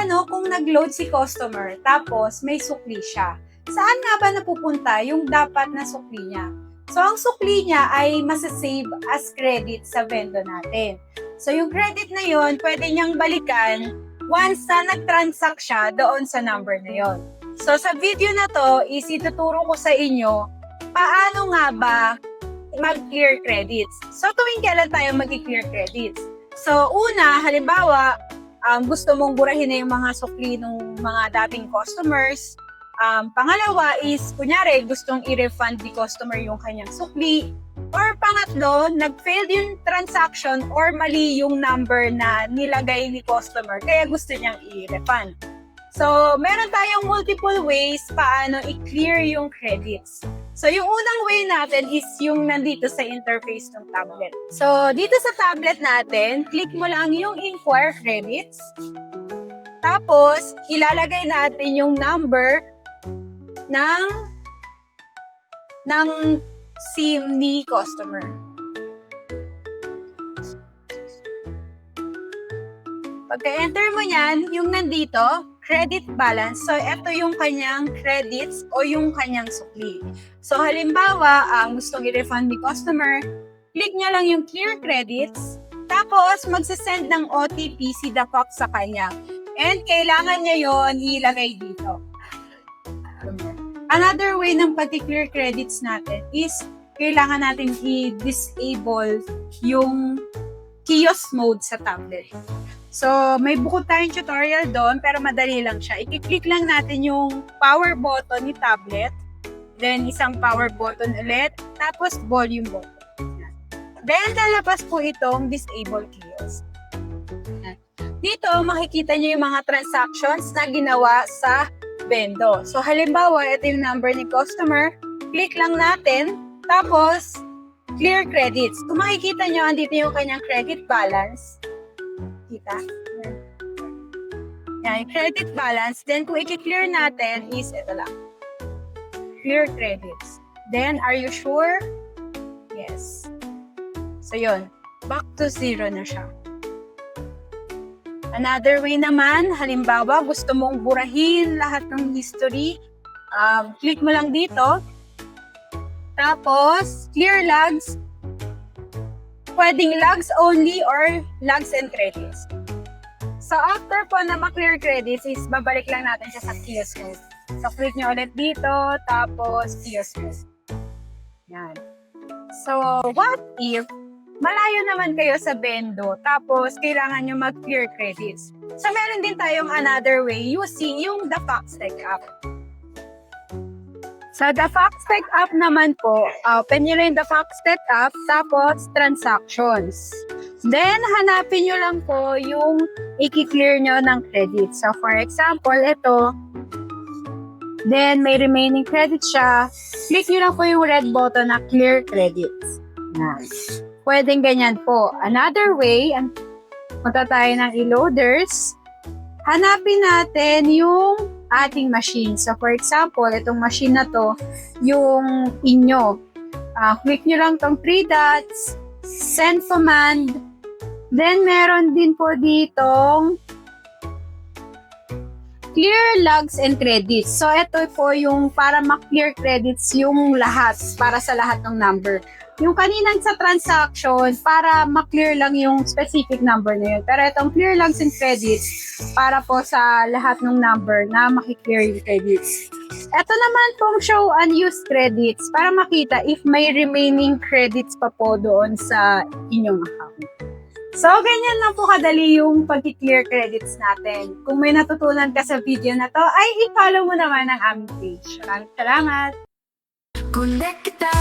paano kung nag-load si customer tapos may sukli siya? Saan nga ba napupunta yung dapat na sukli niya? So, ang sukli niya ay masasave as credit sa vendor natin. So, yung credit na yon pwede niyang balikan once na nag-transact siya doon sa number na yon. So, sa video na to, is ituturo ko sa inyo paano nga ba mag-clear credits. So, tuwing kailan tayo mag-clear credits? So, una, halimbawa, gusto mong burahin na yung mga sukli ng mga dating customers. Pangalawa is, kunyari, gustong i-refund ni customer yung kanyang sukli. Or pangatlo, nag-failed yung transaction or mali yung number na nilagay ni customer kaya gusto niyang i-refund. So, meron tayong multiple ways paano i-clear yung credits. So, yung unang way natin is yung nandito sa interface ng tablet. So, dito sa tablet natin, click mo lang yung Inquire Credits. Tapos, ilalagay natin yung number ng SIM ni customer. Pagka-enter mo yan, yung nandito, credit balance. So, ito yung kanyang credits o yung kanyang sukli. So, halimbawa, gustong i-refund ni customer, click nyo lang yung clear credits, tapos magsasend ng OTP si Dafox sa kanya. And kailangan niya yon ilagay dito. Another way ng pag-clear credits natin is kailangan natin i-disable yung kiosk mode sa tablet. So, may bukod tayong tutorial doon, pero madali lang siya. I-click lang natin yung power button ni tablet, then isang power button ulit, tapos volume button. Then, lalabas po itong disable kiosk. Dito, makikita nyo yung mga transactions na ginawa sa Vendo. So, halimbawa, ito yung number ni customer. Click lang natin. Tapos, clear credits. Kung makikita nyo, andito yung kanyang credit balance. Kita? Yan, yung credit balance. Then, kung i-clear natin, is ito lang. Clear credits. Then, are you sure? Yes. So, yun. Back to zero na siya. Another way naman, halimbawa, gusto mong burahin lahat ng history, click mo lang dito. Tapos, clear logs. Pwedeng logs only or logs and credits. So, after po na ma-clear credits, is babalik lang natin siya sa kiosk mode. So, click nyo ulit dito, tapos kiosk mode. Yan. So, what if malayo naman kayo sa Vendo, tapos kailangan nyo mag-clear credits. So, meron din tayong another way using yung the Foxtech app. Sa the Foxtech app naman po, open nyo rin the Foxtech app, tapos transactions. Then, hanapin nyo lang po yung i-clear nyo ng credits. So, for example, ito, then may remaining credit siya. Click nyo lang po yung red button na clear credits. Nice. Pwedeng ganyan po. Another way, punta tayo ng e-loaders. Hanapin natin yung ating machine. So, for example, itong machine na to, yung inyo. Click nyo lang tong 3 dots, send command. Then, meron din po ditong clear logs and credits. So, ito po yung para ma-clear credits yung lahat, para sa lahat ng number. Yung kaninang sa transaction, para ma-clear lang yung specific number na yun. Pero itong clear logs and credits, para po sa lahat ng number na makiklear yung credits. Ito naman pong show unused credits, para makita if may remaining credits pa po doon sa inyong account. So, ganyan lang po kadali yung pag-clear credits natin. Kung may natutunan ka sa video na to, ay i-follow mo naman ang aming page. Maraming salamat! Connect kita